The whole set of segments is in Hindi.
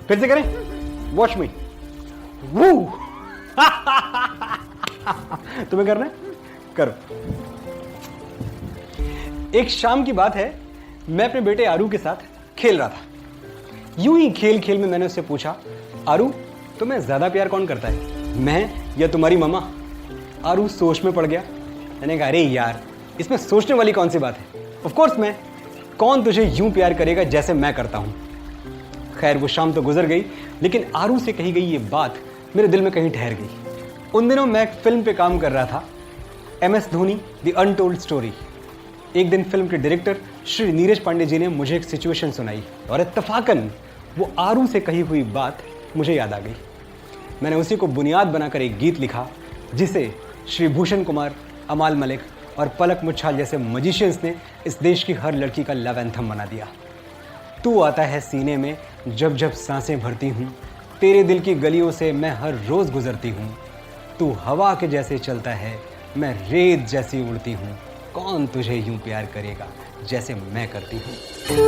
फिर से करें, वॉच मी। वू तुम्हें करना है, करो। एक शाम की बात है, मैं अपने बेटे आरू के साथ खेल रहा था। यूं ही खेल खेल में मैंने उससे पूछा, आरू तुम्हें ज्यादा प्यार कौन करता है, मैं या तुम्हारी मम्मा? आरू सोच में पड़ गया। मैंने कहा, अरे यार इसमें सोचने वाली कौन सी बात है, ऑफ कोर्स मैं। कौन तुझे यूं प्यार करेगा जैसे मैं करता हूं। खैर वो शाम तो गुजर गई, लेकिन आरू से कही गई ये बात मेरे दिल में कहीं ठहर गई। उन दिनों मैं एक फिल्म पे काम कर रहा था, MS Dhoni the untold story. एक दिन फिल्म के डायरेक्टर श्री नीरज पांडे जी ने मुझे एक सिचुएशन सुनाई और इत्तफाकन वो आरू से कही हुई बात मुझे याद आ गई। मैंने उसी को बुनियाद बनाकर एक गीत लिखा, जिसे श्री भूषण कुमार, अमाल मलिक और पलक मुच्छाल जैसे मजिशियंस ने इस देश की हर लड़की का लव एंथम बना दिया। तू आता है सीने में जब जब सांसें भरती हूँ, तेरे दिल की गलियों से मैं हर रोज गुजरती हूँ। तू हवा के जैसे चलता है, मैं रेत जैसी उड़ती हूँ। कौन तुझे यूं प्यार करेगा जैसे मैं करती हूँ। तू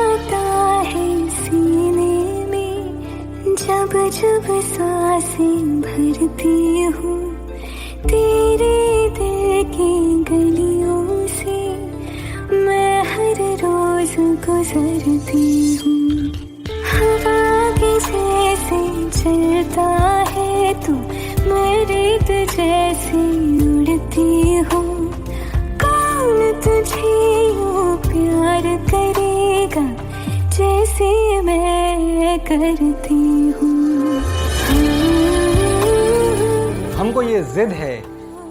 आता है सीने में जब जब सांसें भरती हूँ, तेरे दिल की गलियों से मैं हर रोज गुजरती हूँ। हवा के जैसे चलता है तू, मैं रेत जैसे उड़ती हूँ। कौन तुझे यूं प्यार करेगा जैसे मैं करती हूँ। हमको ये जिद है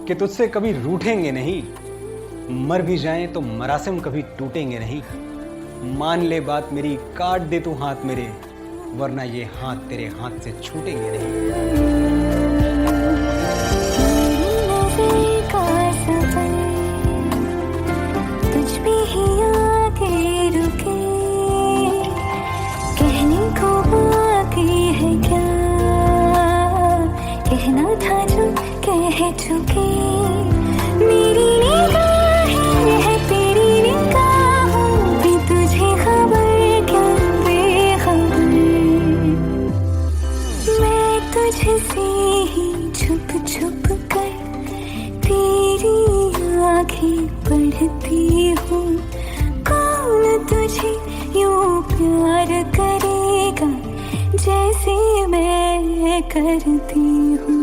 कि तुझसे कभी रूठेंगे नहीं, मर भी जाएं तो मरासिम कभी टूटेंगे नहीं। मान ले बात मेरी, काट दे तू हाथ मेरे, वरना ये हाथ तेरे हाथ से छूटेंगे नहीं। कह चुके मेरी निगाहें है तेरी निगाहों की, तुझे खबर क्या बेखबर। मैं तुझसे ही छुप छुप कर तेरी आंखें पढ़ती हूँ। कौन तुझे यूं प्यार करेगा जैसे मैं करती हूँ।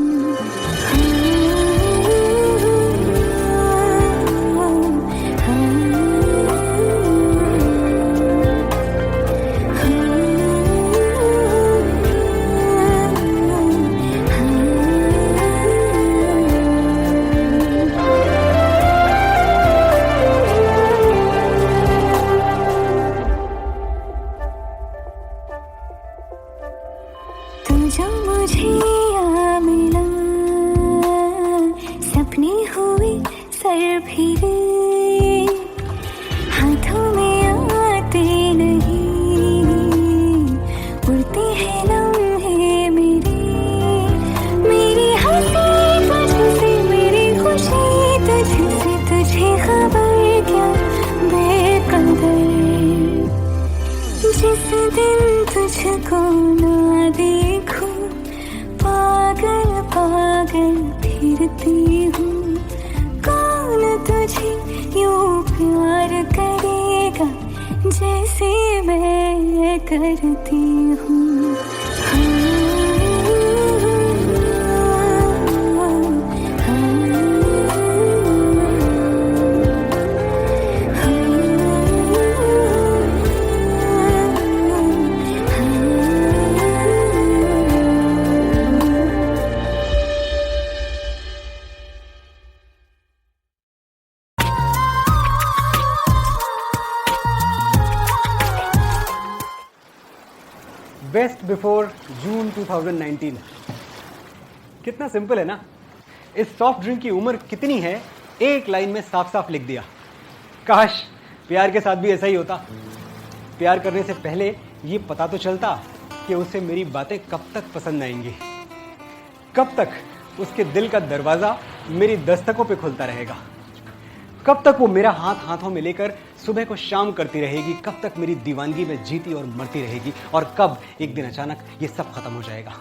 जो मुझे आ मिला, सपने हुए सर फिरे, हाथों में आते नहीं, उड़ते हैं लम्हे मेरे। मेरी हंसी तुझसे, मेरी खुशी तुझसे, तुझे खबर क्या बेकदर। जिस दिन तुझको ना देखूं, पागल पागल फिरती हूँ। कौन तुझे यूं प्यार करेगा जैसे मैं करती हूँ। बेस्ट बिफोर जून 2019। कितना सिंपल है ना। इस सॉफ्ट ड्रिंक की उम्र कितनी है, एक लाइन में साफ साफ लिख दिया। काश प्यार के साथ भी ऐसा ही होता। प्यार करने से पहले ये पता तो चलता कि उसे मेरी बातें कब तक पसंद आएंगी, कब तक उसके दिल का दरवाजा मेरी दस्तकों पे खुलता रहेगा, कब तक वो मेरा हाथ हाथों में लेकर सुबह को शाम करती रहेगी? कब तक मेरी दीवानगी में जीती और मरती रहेगी? और कब एक दिन अचानक ये सब खत्म हो जाएगा?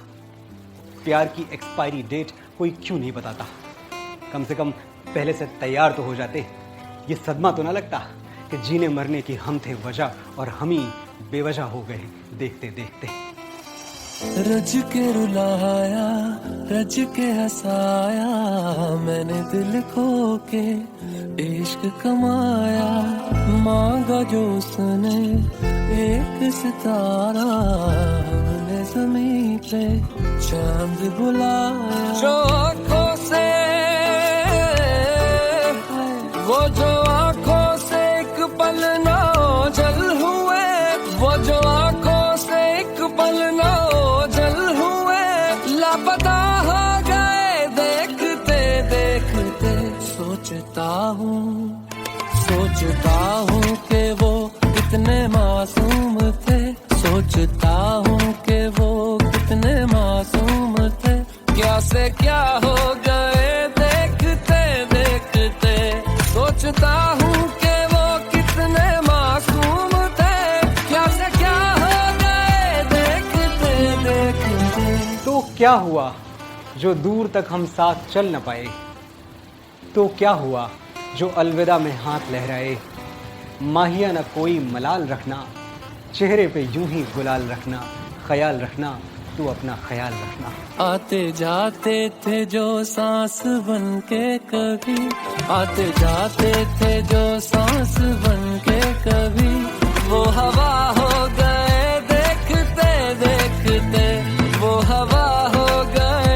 प्यार की एक्सपायरी डेट कोई क्यों नहीं बताता? कम से कम पहले से तैयार तो हो जाते। ये सदमा तो ना लगता कि जीने मरने की हम थे वजह और हम ही बेवजह हो गए देखते देखते। रज के रुलाया, रज के हंसाया, मैंने दिल खो के इश्क कमाया। मांगा जो उसने एक सितारा, हमने ज़मीं पे चांद बुलाया। जो आँखों से, वो जो आँखों से एक पल ना ओझल हुए, वो जो आँखों से एक पल ना ओझल हुए, लापता हो गए देखते देखते। सोचता हूँ कि वो कितने मासूम थे, सोचता हूँ कि वो कितने मासूम थे। क्या से क्या हो गए देखते देखते। सोचता हूँ कि वो कितने मासूम थे, क्या से क्या हो गए देखते देखते। तो क्या हुआ जो दूर तक हम साथ चल न पाए? तो क्या हुआ जो अलविदा में हाथ लहराए? माहिया न कोई मलाल रखना, चेहरे पे यूं ही गुलाल रखना। ख्याल रखना, तू अपना ख्याल रखना। आते जाते थे जो सांस बन के कभी, आते जाते थे जो सांस बन के कभी, वो हवा हो गए देखते देखते। वो हवा हो गए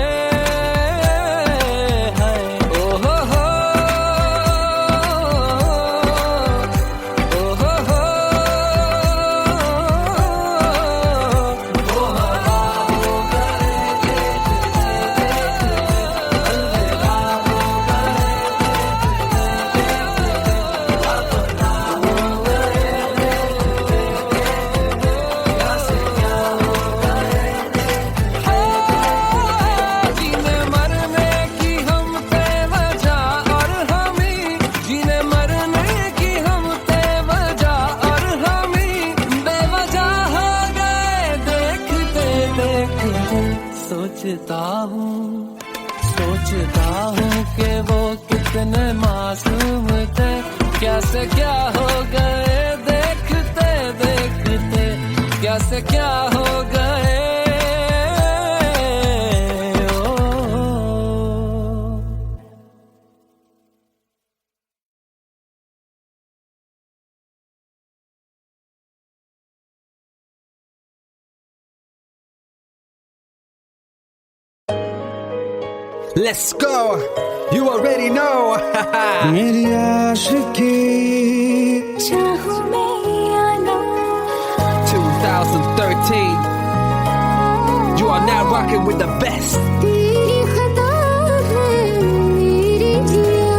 सोचता हूँ कि वो कितने मासूम थे। क्या से क्या हो गए देखते देखते। क्या से क्या हो गए। Let's go. You already know. मेरी आशिकी चाहूं मैं या ना 2013. You are now rocking with the best. तेरी खता है मेरी जिया।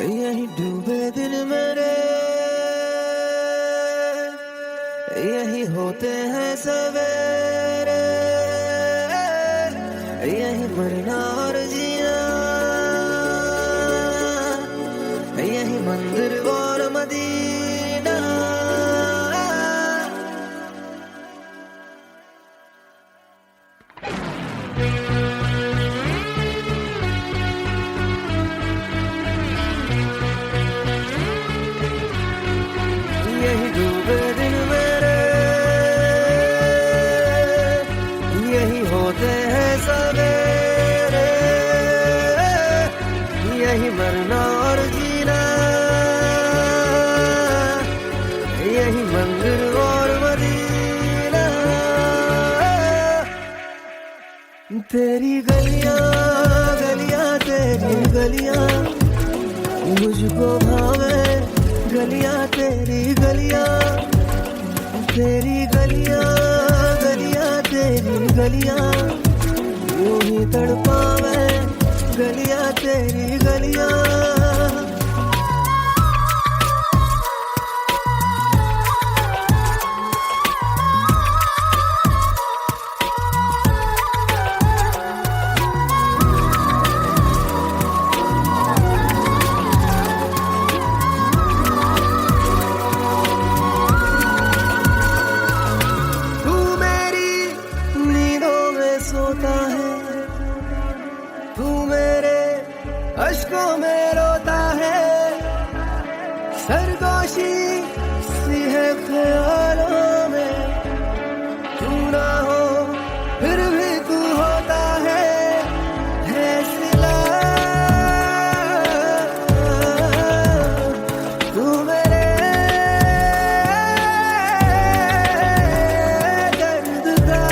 यही डूबे दिन मेरे, यही होते हैं सवेरे, यही मरना और जीना, यही मंदिर और मदीना। यही डूबे दिन मेरे, यही होते हैं सवेरे, यही मरना और जीना, यही मंदिर और मदीना। तेरी गलियां गलियां तेरी गलियां मुझको भावे, गलियां तेरी गलियां, तेरी गलियां गलियां तेरी गलियां यूं ही तड़पावे, गलियां तेरी गलियां। सोता है तू, मेरे अश्कों में रोता है, सरगोशी सी है ख्यालों में, तू ना हो फिर भी तू होता है सिला। तू मेरे दर्द का,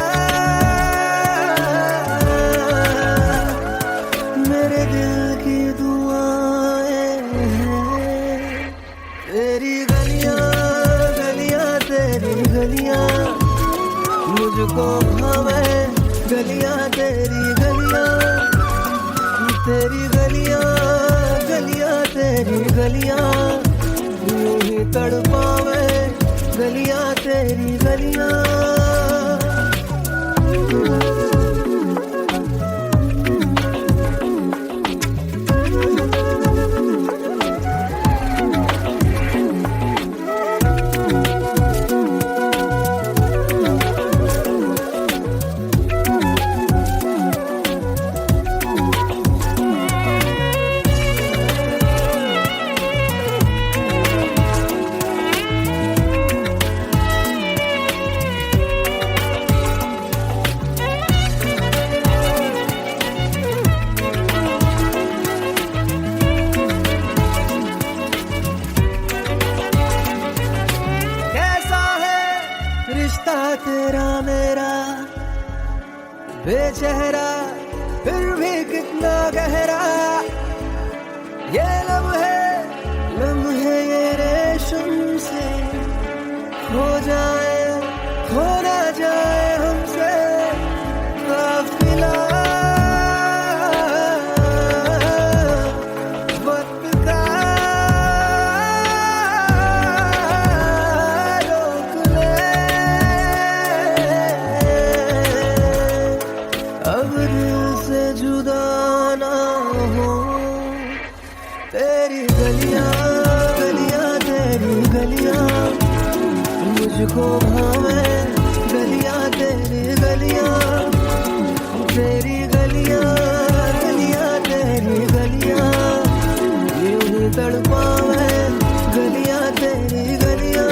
मेरे दिल की दुआएं हैं। तेरी गलियां गलियां तेरी गलियां मुझको भावे, गलियां तेरी गलियां, तेरी गलियां गलियां तेरी गलियां यूं ही तड़पावे, गलियां तेरी गलियां। रिश्ता तेरा मेरा बेचेहरा फिर भी कितना गहरा, ये लम्हे लम्हे ये रेशम से खो जाए, खो ना जाए हमसे काफिला। वक्त का रोक ले, अब दिल से जुदा ना हो। तेरी गलियां गलियां तेरी गलियां मुझको भावे, गलियां तेरी गलियां, तेरी गलियां गलियां तेरी गलियां यूं ही तड़पावे, गलियां तेरी गलियां।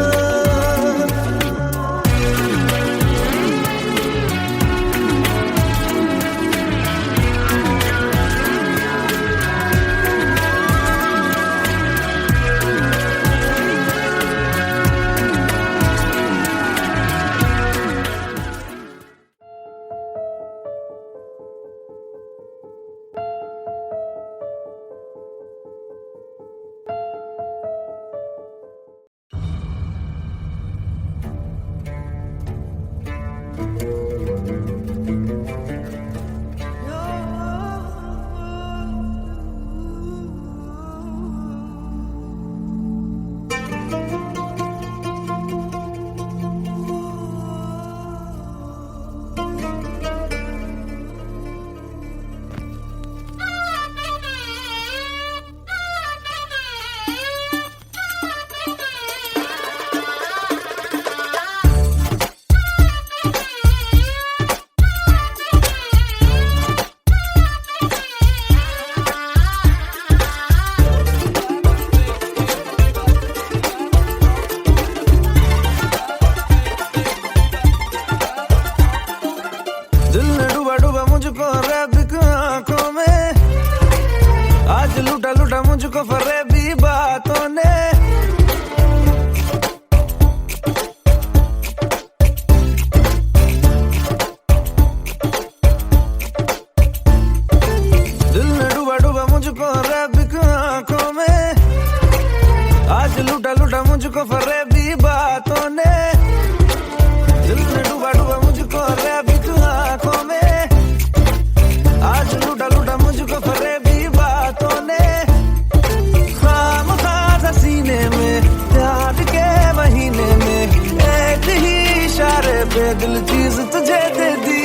बेदिल चीज तुझे दे दी,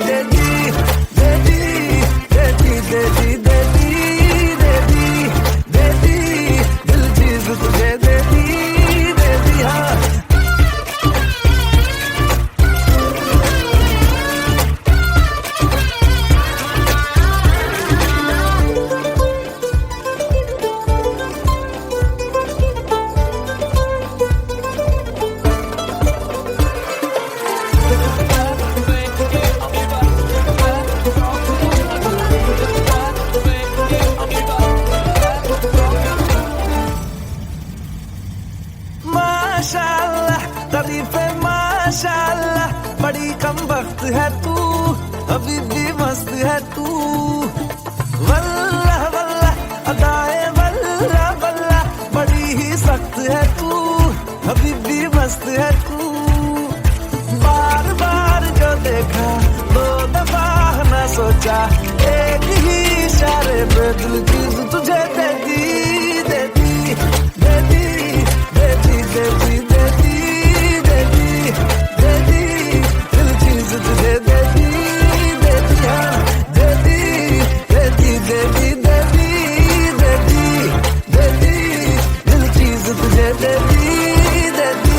दे दी, दे दी, दे दी, दे दी, दे दी, दे दी, दे दी, दिल चीज तुझे दे दी, दे दी। हाँ माशाल्लाह तारीफे माशाल्लाह, बड़ी कम वक्त है तू, अभी भी मस्त है तू। वल्लाह वल्लाह अदाए वल्लाह वल्लाह, बड़ी ही सख्त है तू, अभी भी मस्त है तू। बार बार जो देखा 2 दफा न सोचा, एक ही इशारे पे दिल चीज तुझे दे दी, दे दी, दे दी, दे दी, दे दी, दे दी, दे दी, दे दी, दिल चीज तुझे दे दी, दे दी। हाँ दे दी, दे दी, दे दी, दे दी, दे दी, दे दी, दिल चीज तुझे दे दी, दे दी।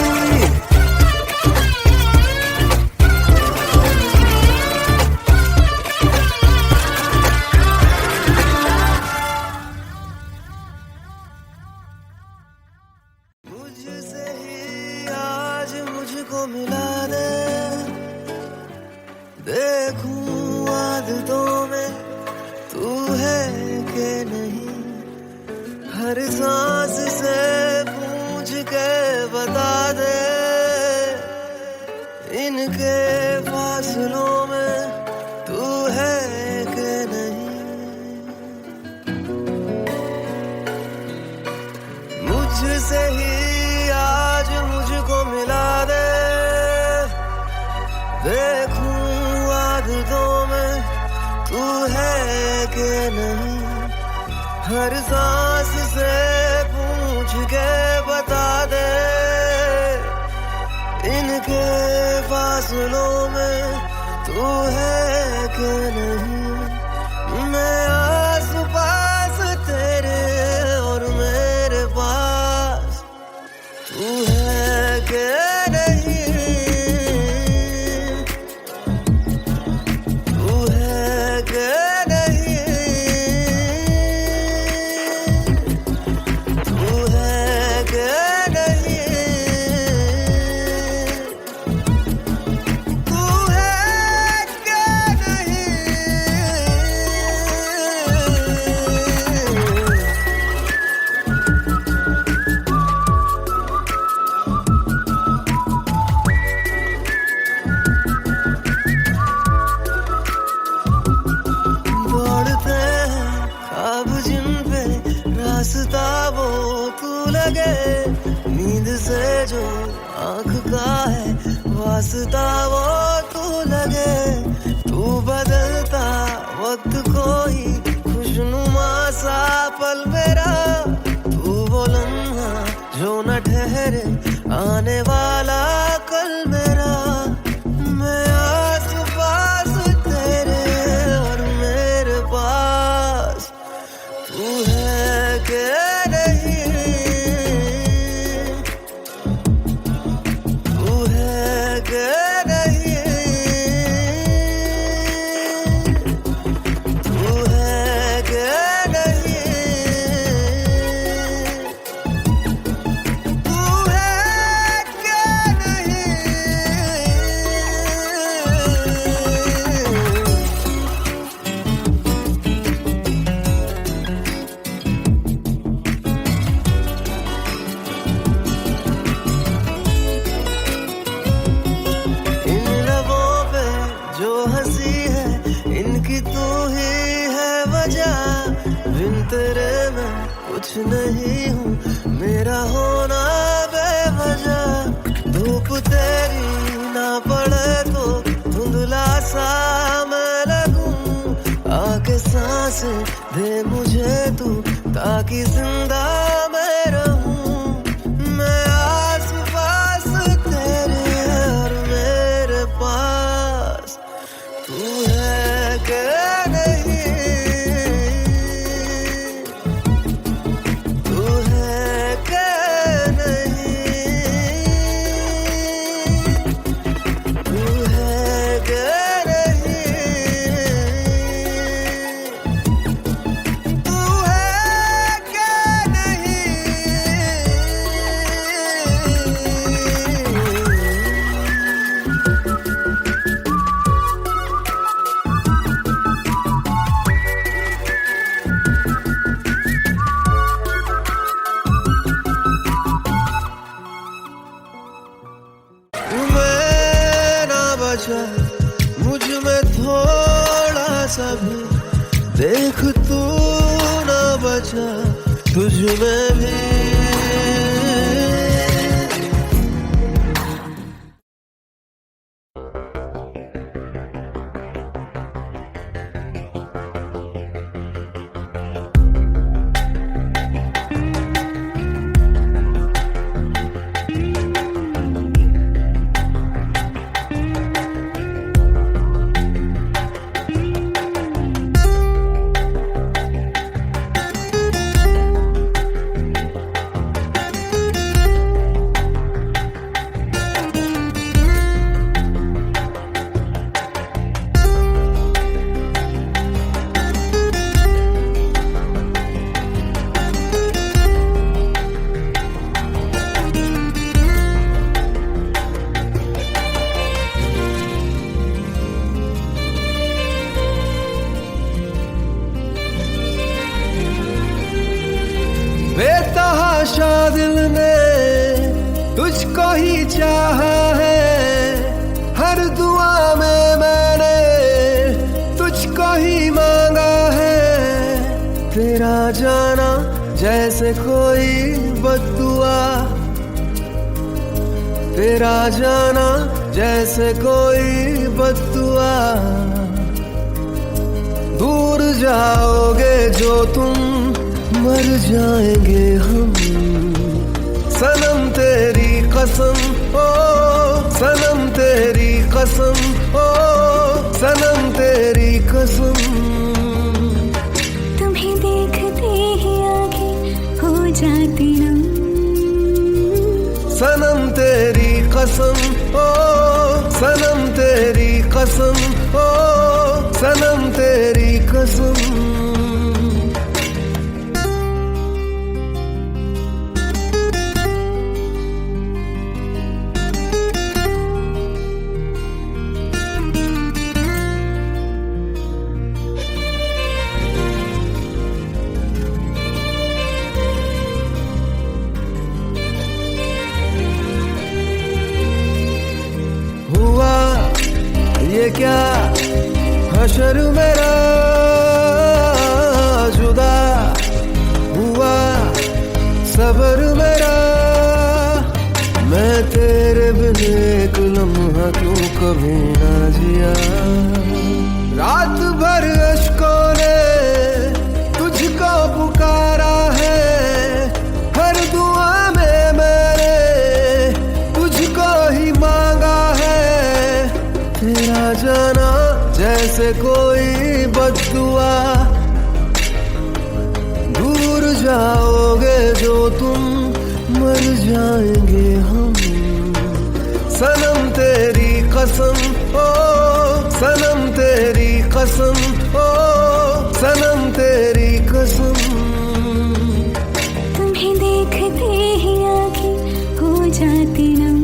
मुझसे ही आज मुझको मिला दे, देखूं आदतों में तू है कि नहीं, हर सांस से पूछ के बता दे, इनके फासलों में तू है कि नहीं। मुझसे ही आज मुझको मिला दे, देखूं आदतों में तू है कि नहीं, हर सांस से पूछ के बता दे, इनके फासलों में तू है कि नहीं। मैं आस पास तेरे और मेरे पास तू है कि नहीं, तू है कि नहीं, तू है कि नहीं, तू है कि नहीं। दौड़ते हैं ख्वाब जिन पे, रास्ता वो तू लगे, नींद से जो आँख का है वास्ता वो तू लगे। तू बदलता वक्त कोई खुशनुमा सा पल मेरा, तू वो लम्हा जो न ठहरे आने वाला कल मेरा। मैं आस पास तेरे और मेरे पास तू है कि नहीं, तू है कि नहीं, तू है कि नहीं, तू है कि नहीं। इन लबों पे जो हंसी है, इनकी तू ही है वजह, बिन तेरे मैं कुछ नहीं हूँ, मेरा होना बेवजह। धूप तेरी ना पड़े तो धुंधला सा मैं लगूं, आके सांस दे मुझे तू ताकि जिंदा मैं रहूं। मैं आस पास तेरे और मेरे बचा मुझ में थोड़ा सा भी, देख तू ना बचा तुझ में भी। बेतहाशा दिल ने तुझको ही चाहा है, हर दुआ में मैंने तुझको ही मांगा है। तेरा जाना जैसे कोई बद्दुआ, तेरा जाना जैसे कोई बद्दुआ। दूर जाओगे जो तुम मर जाएंगे हम, सनम तेरी कसम ओ सनम तेरी कसम ओ सनम तेरी कसम। तुम्हें देखते ही आगे हो जाती नम, सनम तेरी कसम ओ सनम तेरी कसम ओ सनम तेरी कसम। हुआ ये क्या हशर मेरा, जुदा हुआ सबर मेरा। मैं तेरे बिन एक लम्हा क्यों कभी ना जिया। रात भर अश्कों ने तुझको पुकारा है, हर दुआ में मैंने तुझको ही मांगा है। तेरा जाना जैसे कोई बद्दुआ, दूर जाओगे जो तुम मर जाएंगे हम। सनम तेरी कसम ओ सनम तेरी कसम ओ सनम तेरी कसम। तुम्हें देखते ही आगे हो जाती नम,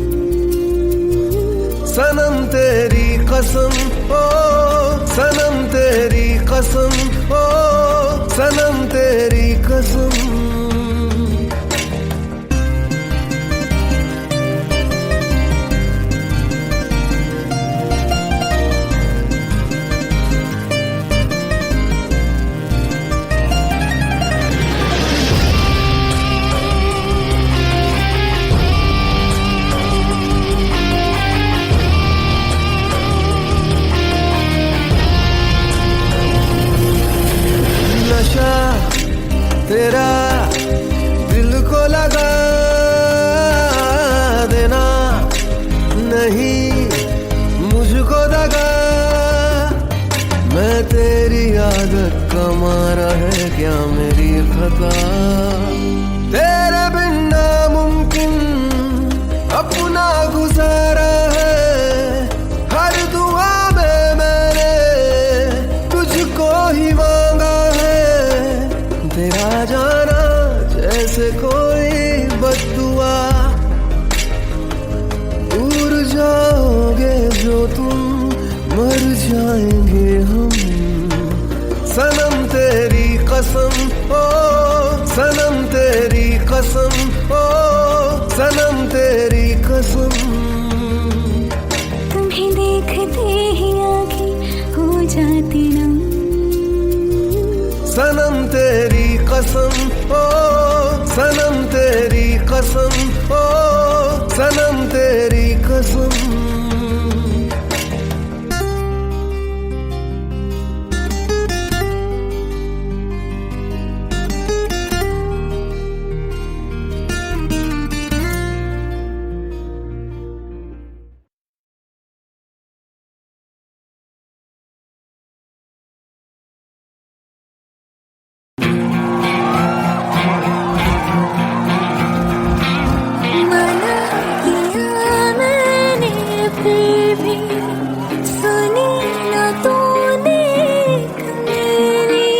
सनम तेरी कसम ओ सनम तेरी कसम ओ सनम तेरी कसम। नशा तेरा दिल को लगा देना, नहीं मुझको दगा। मैं तेरी आदत का मारा है क्या मेरी खता। तेरे बिन नामुमकिन अपना गुजारा है, हर दुआ में मैंने तुझको ही मांगा है। तेरा जाना जैसे कोई बद्दुआ, दूर जाओगे जो तुम मर जाएंगे हम। सनम तेरी कसम ओ सनम तेरी कसम ओ सनम तेरी कसम। तुम्हें देखते कसम ओ सनम तेरी कसम ओ सनम तेरी कसम। मना किया मैंने फिर भी सुनी न तूने मेरी।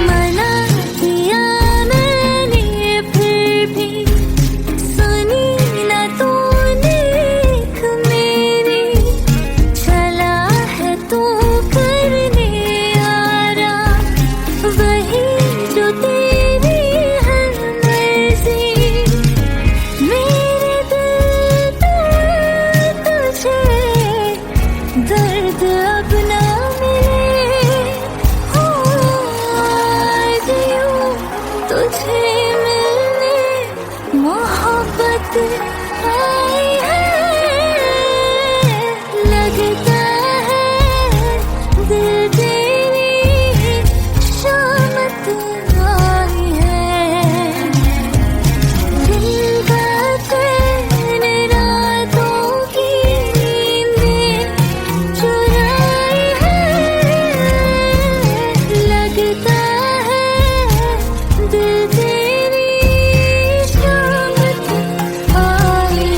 मना किया मैंने फिर भी सुनी न तूने मेरी। चला है तू करने आरा वही जो तेरी है मर्जी। मेरे दिल पे तुझे दर्द अब ना मिले। हो आज यूं तुझे मिलने मोहब्बत आई है। लगता है दिल तेरी शामत आई है। दिल का चैन रातों की नींदें चुराई है। लगता है दिल तेरी शामत आई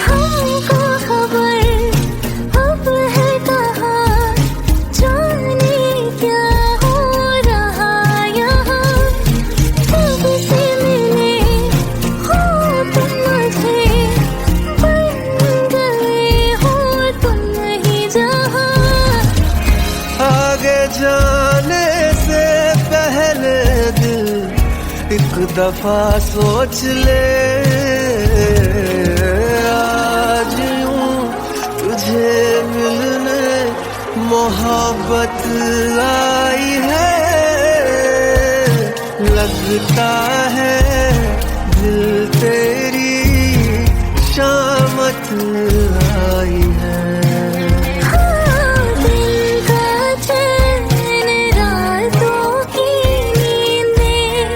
हमको खबर अब है कहाँ जाने क्या हो रहा यहाँ। कब से मिले हो तुम मुझे बन गए हो तुम नहीं जहाँ। आगे जाने से पहले दिल एक दफा सोच ले। आज यूं तुझे मिलने मोहब्बत आई है। लगता है दिल तेरी शामत आई है। दिल का चैन रातों की नींदें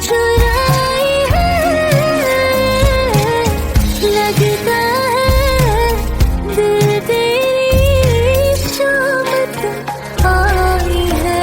चुराई है। लगता है दिल तेरी शामत आई है।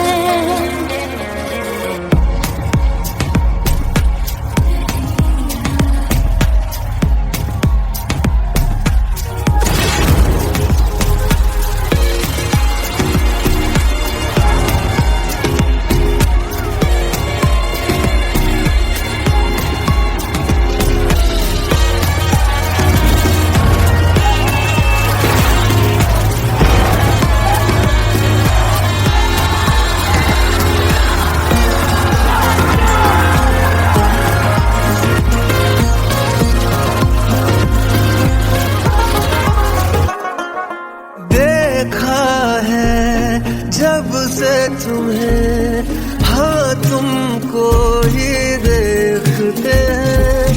देखा है जब से तुम्हें, हाँ तुमको ही देखते हैं।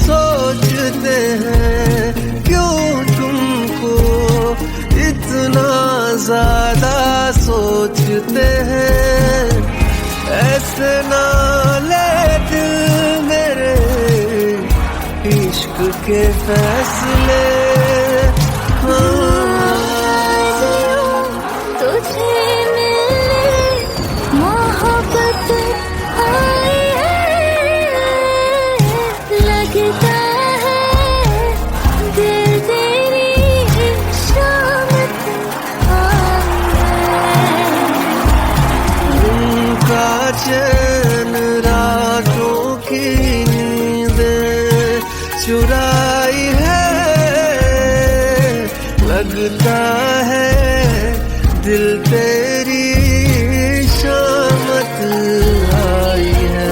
सोचते हैं क्यों तुमको इतना ज्यादा सोचते हैं। ऐसे ना ले दिल मेरे इश्क के फैसले। तुझे मिलने मोहब्बत आई है। लगता है दिल तेरी शामत लगता है दिल तेरी शामत आई है।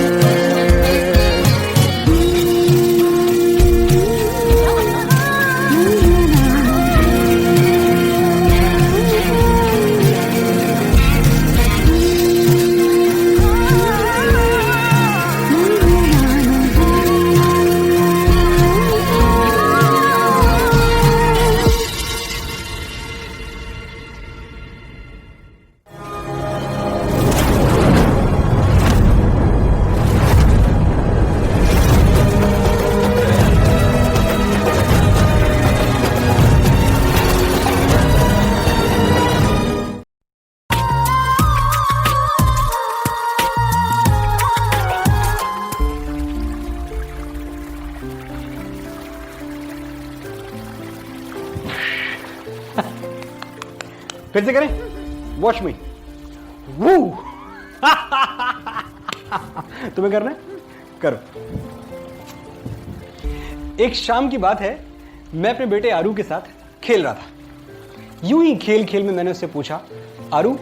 फिर से करें, वॉच मी। वू तुम्हें करना है, करो। एक शाम की बात है, मैं अपने बेटे आरू के साथ खेल रहा था। यूं ही खेल खेल में मैंने उससे पूछा, आरू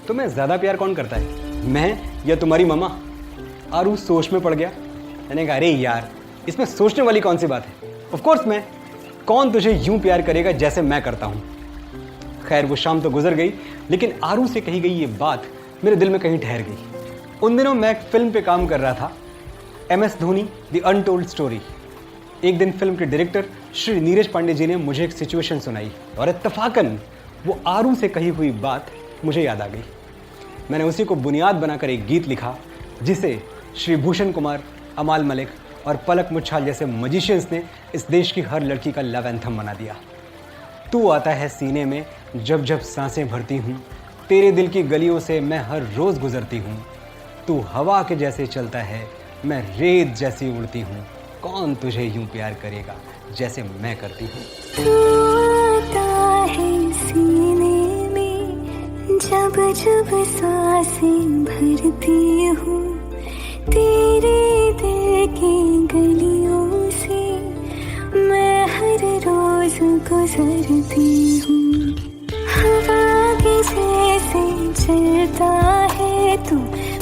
तुम्हें ज्यादा प्यार कौन करता है, मैं या तुम्हारी मम्मा? आरू सोच में पड़ गया। मैंने कहा, अरे यार इसमें सोचने वाली कौन सी बात है, ऑफ कोर्स मैं। कौन तुझे यूं प्यार करेगा जैसे मैं करता हूं। खैर वो शाम तो गुजर गई, लेकिन आरू से कही गई ये बात मेरे दिल में कहीं ठहर गई। उन दिनों मैं एक फिल्म पे काम कर रहा था, MS Dhoni the untold story. एक दिन फिल्म के डायरेक्टर श्री नीरज पांडे जी ने मुझे एक सिचुएशन सुनाई और इत्तफाकन वो आरू से कही हुई बात मुझे याद आ गई। मैंने उसी को बुनियाद बनाकर एक गीत लिखा, जिसे श्री भूषण कुमार, अमाल मलिक और पलक मुच्छाल जैसे मजिशियंस ने इस देश की हर लड़की का लव एंथम बना दिया। तू आता है सीने में जब जब सांसें भरती हूँ, तेरे दिल की गलियों से मैं हर रोज़ गुजरती हूँ। तू हवा के जैसे चलता है, मैं रेत जैसी उड़ती हूँ। कौन तुझे यूं प्यार करेगा जैसे मैं करती हूँ। तू आता है सीने में जब जब सांसें भरती हूँ, तेरे दिल की गलियों से मैं हर रोज गुजरती हूँ। हवा के जैसे चलता है तू,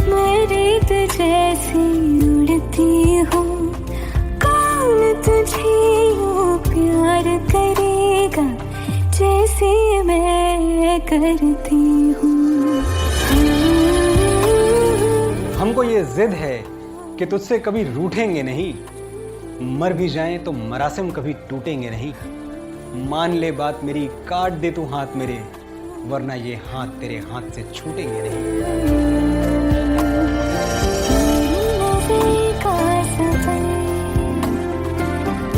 मैं रेत जैसे उड़ती हूँ। कौन तुझे यूं प्यार करेगा जैसे मैं करती हूँ। हमको ये जिद है कि तुझसे कभी रूठेंगे नहीं, मर भी जाएं तो मरासिम कभी टूटेंगे नहीं। मान ले बात मेरी, काट दे तू हाथ मेरे, वरना ये हाथ तेरे हाथ से छूटेंगे नहीं।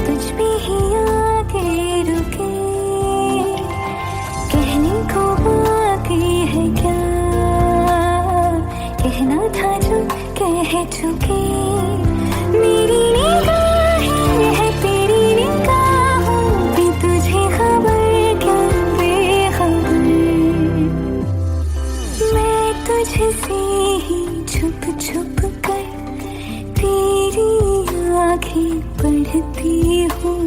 तुझ पे ही आके रुके, कहने को बाकी है क्या, कहना था जो कह चुके। मेरी निगाहें है तेरी निगाहों पे, तुझे खबर क्या बेखबर। मैं तुझसे ही छुप छुप कर तेरी आँखें पढ़ती हूँ।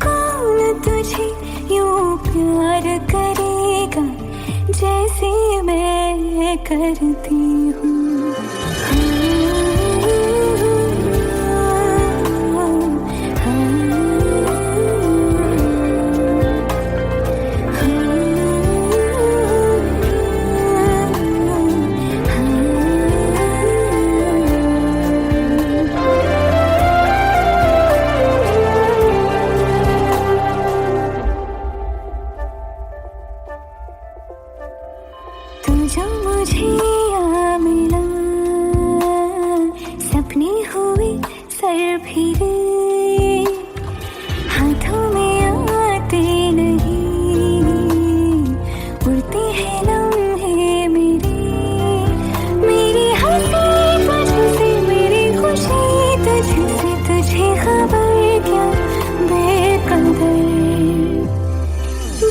कौन तुझे यूं प्यार करेगा जैसे मैं करती हूँ। जो मुझे आ मिला, सपने हुए सर फिरे, हाथों में आते नहीं, उड़ते हैं लम्हे मेरे। मेरी हंसी तुझसे, मेरी खुशी तुझसे, तुझे खबर क्या बेकदर।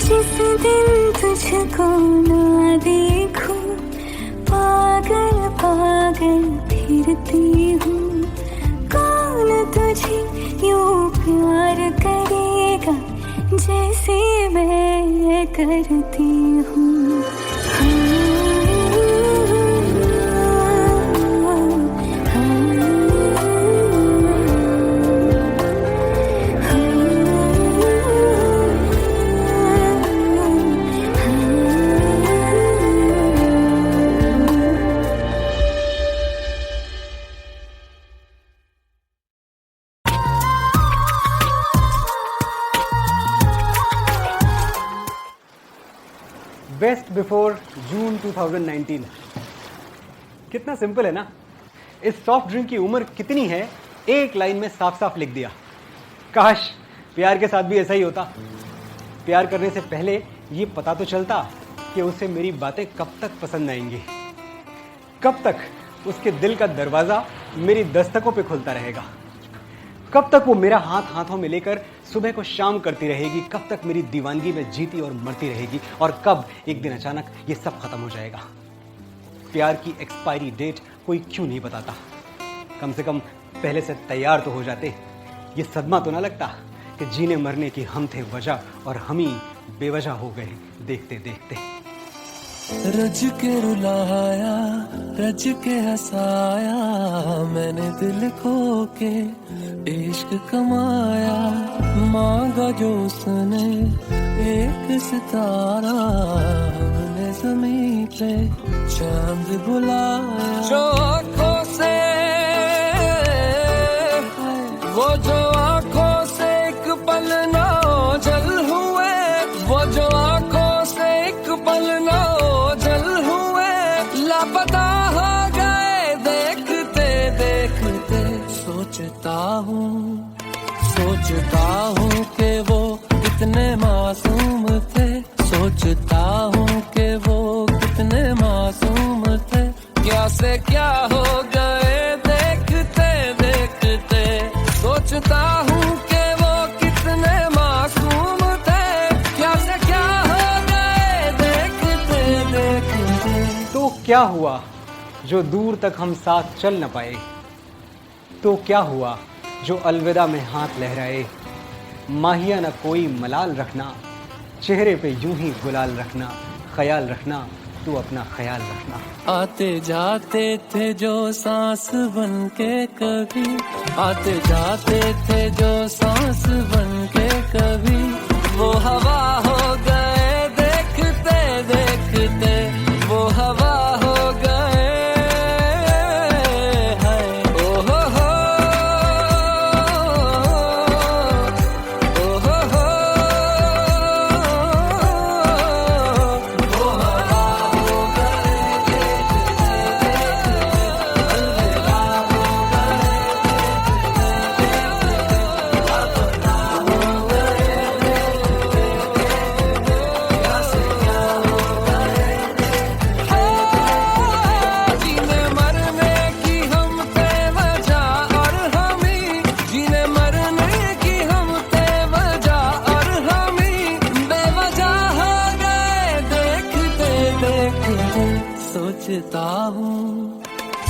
जिस दिन तुझको ना देखूं, पागल पागल फिरती हूँ। कौन तुझे यूं प्यार करेगा जैसे मैं मैं करती हूँ। बेस्ट बिफोर जून 2019। कितना सिंपल है ना। इस सॉफ्ट ड्रिंक की उम्र कितनी है एक लाइन में साफ साफ लिख दिया। काश प्यार के साथ भी ऐसा ही होता। प्यार करने से पहले ये पता तो चलता कि उसे मेरी बातें कब तक पसंद आएंगी, कब तक उसके दिल का दरवाजा मेरी दस्तकों पे खुलता रहेगा, कब तक वो मेरा हाथ हाथों में लेकर सुबह को शाम करती रहेगी, कब तक मेरी दीवानगी में जीती और मरती रहेगी, और कब एक दिन अचानक ये सब खत्म हो जाएगा। प्यार की एक्सपायरी डेट कोई क्यों नहीं बताता। कम से कम पहले से तैयार तो हो जाते। ये सदमा तो ना लगता कि जीने मरने की हम थे वजह और हम ही बेवजह हो गए देखते देखते। रज के रुलाया, रज के हंसाया, मैंने दिल खो के इश्क कमाया। मांगा जो उसने एक सितारा, हमने ज़मीं पे चांद बुलाया। जो आँखों से, वो जो आँखों से एक पल ना ओझल हुए, वो जो आँखों से एक पल ना ओझल हुए, लापता हो गए देखते देखते। सोचता हूँ कि वो कितने मासूम थे, सोचता हूँ कि वो कितने मासूम थे। क्या से क्या हो गए देखते देखते। सोचता हूँ कि वो कितने मासूम थे, क्या से क्या हो गए देखते देखते। तो क्या हुआ जो दूर तक हम साथ चल न पाए, तो क्या हुआ जो अलविदा में हाथ लहराए। माहिया न कोई मलाल रखना, चेहरे पे यूं ही गुलाल रखना, ख्याल रखना तू अपना ख्याल रखना। आते जाते थे जो सांस बन के कभी, आते जाते थे जो सांस बन के कभी, वो हवा हो गए देखते देखते, वो हवा हो गए।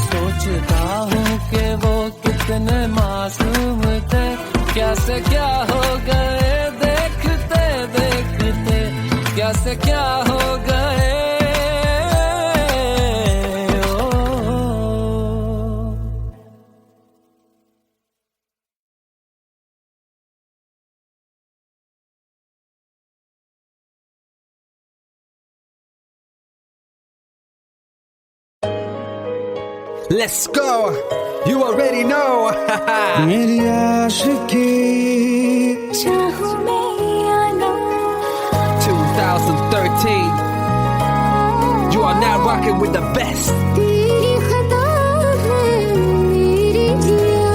सोचता हूँ कि वो कितने मासूम थे, क्या से क्या हो गए देखते देखते, क्या से क्या हो गए। Let's go. You already know. मेरी आशिकी चाहूं मैं या ना, 2013. You are now rocking with the best. तेरी खता है मेरी जिया।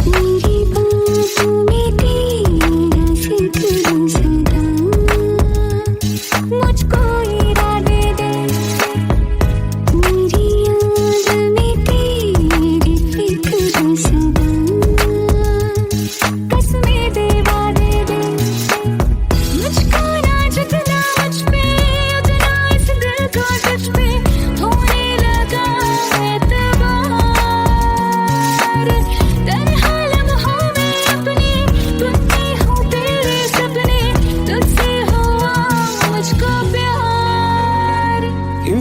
मेरी बाहों में तेरा जिक्र सदा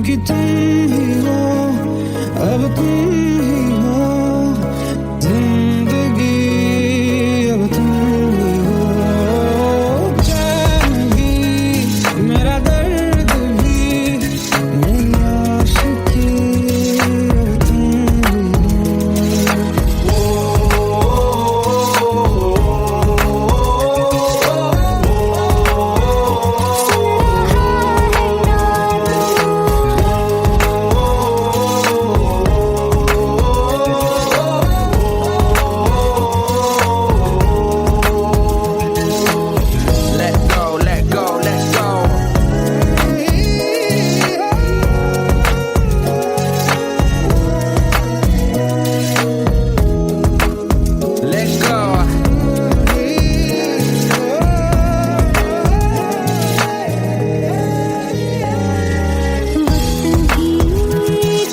क्योंकि तुम ही हो, अब तुम ही हो जिंदगी, अब तुम ही हो। चैन भी, मेरा दर्द भी, मेरी आशिकी, अब तुम ही Let go, let go, let go. Let go. वक्त भी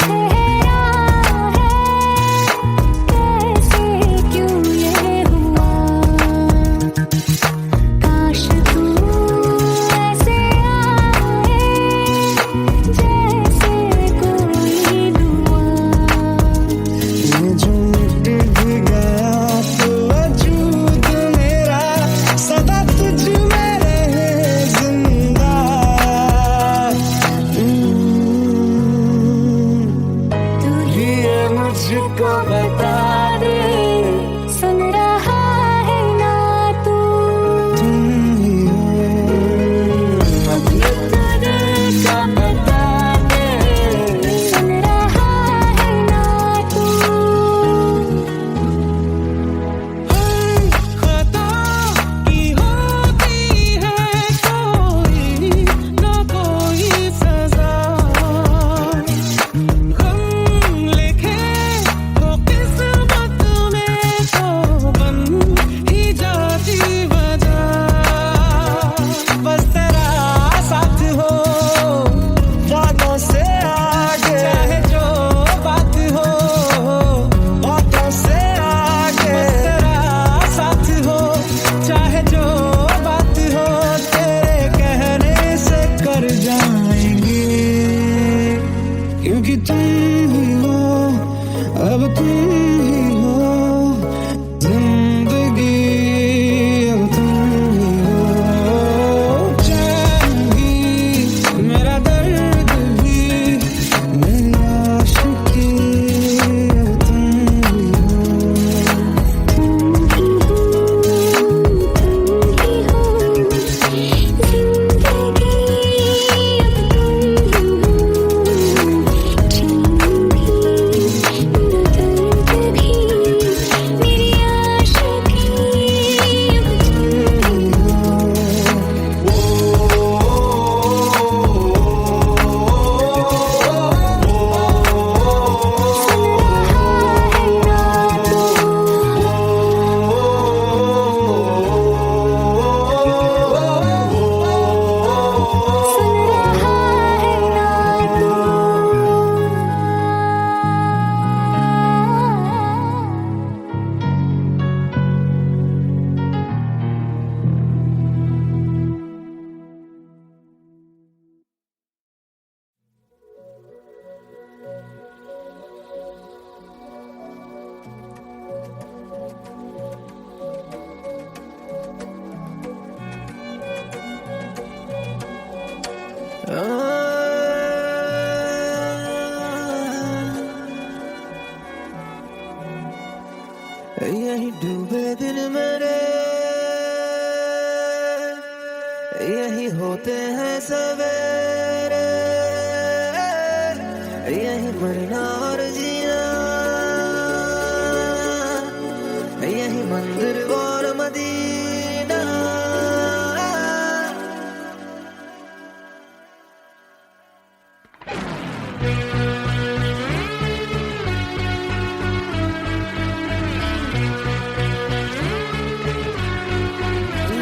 ठहरा है, कैसे क्यों ये हुआ। काश तू ऐसे आए, जैसे कोई दुआ। ये जो मिट भी गया तो वजूद मेरा सदा तुझ में रहे जिंदा। तू ही ये मुझको बता दे, सुन रहा है ना तू। तुम ही हो, ये तो दिल का बता दे, सुन रहा है ना तू। खता की होती है कोई ना कोई सजा। गम लिखे वो किस्मत में तो बन ही जाती वजह। बस तेरा साथ हो, वादों से आगे, चाहे जो बात हो, बातों से आगे। बस तेरा साथ हो, चाहे जो बात हो, तेरे कहने से कर जाएंगे, क्योंकि तुम ही हो, अब तुम ही हो जिंदगी, अब तुम ही हो। चैन भी, मेरा दर्द भी, मेरी आशिकी, अब तुम ही हो। यही डूबे दिन मेरे, यही होते हैं सवेरे, यही मरना और जीना, यही मंदिर और मदीना।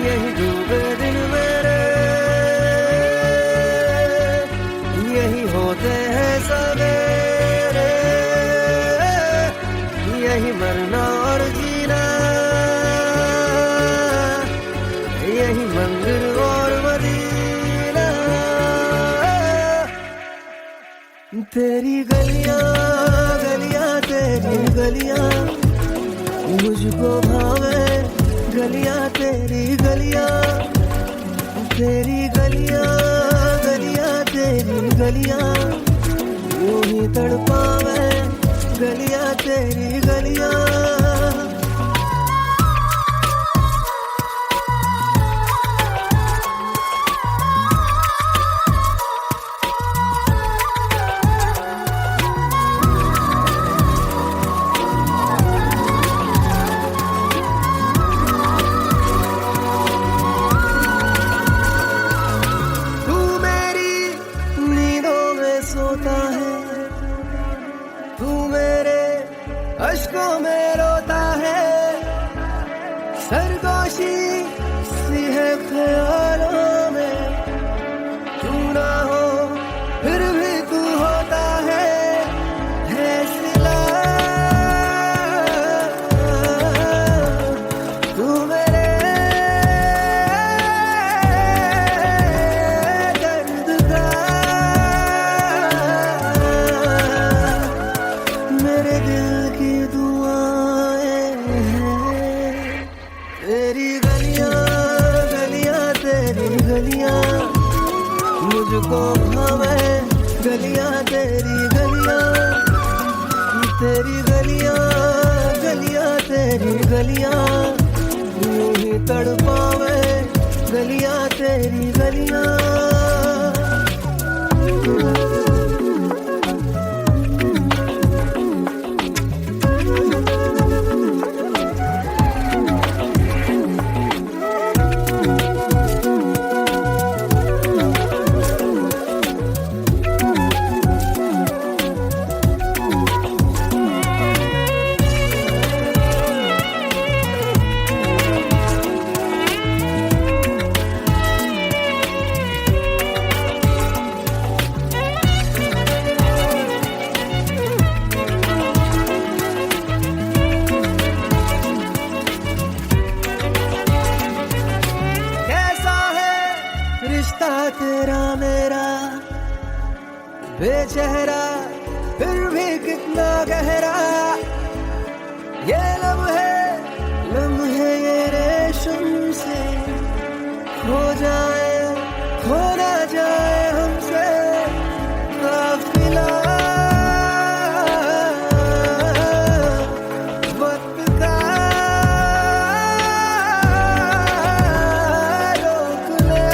यही डूबे दिन मेरे, यही होते हैं सवेरे, यही मरना और जीना, यही मंदिर और मदीना। तेरी गलियां गलियां तेरी गलियां मुझको भावे, गलियां तेरी गलियां, तेरी गलियां गलियां तेरी गलियां यूं ही तड़पावे, गलियां तेरी गलियां। सोता है तू मेरे अश्कों में रोता है, सरगोशी सी है ख्यालों में, तू ना हो फिर भी तू होता है सिला, तू मेरे दर्द का, मेरे दिल की दुआएं हैं, तेरी गलियां गलियां तेरी गलियां मुझको भावे, गलियां तेरी गलियां, तेरी गलियां गलियां तेरी गलियां यूं ही तड़पावे, गलियां तेरी गलियां। रिश्ता तेरा मेरा बेचेहरा फिर भी कितना गहरा, ये लम्हे ये रेशम से खो जाए, खो ना जाए हमसे काफिला, वक्त का रोक ले,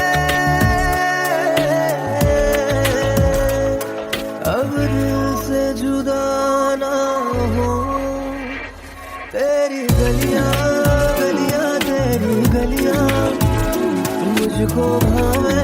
अब दिल से जुदा ना हो, तेरी गलियां गलियां तेरी गलियां मुझको भावे,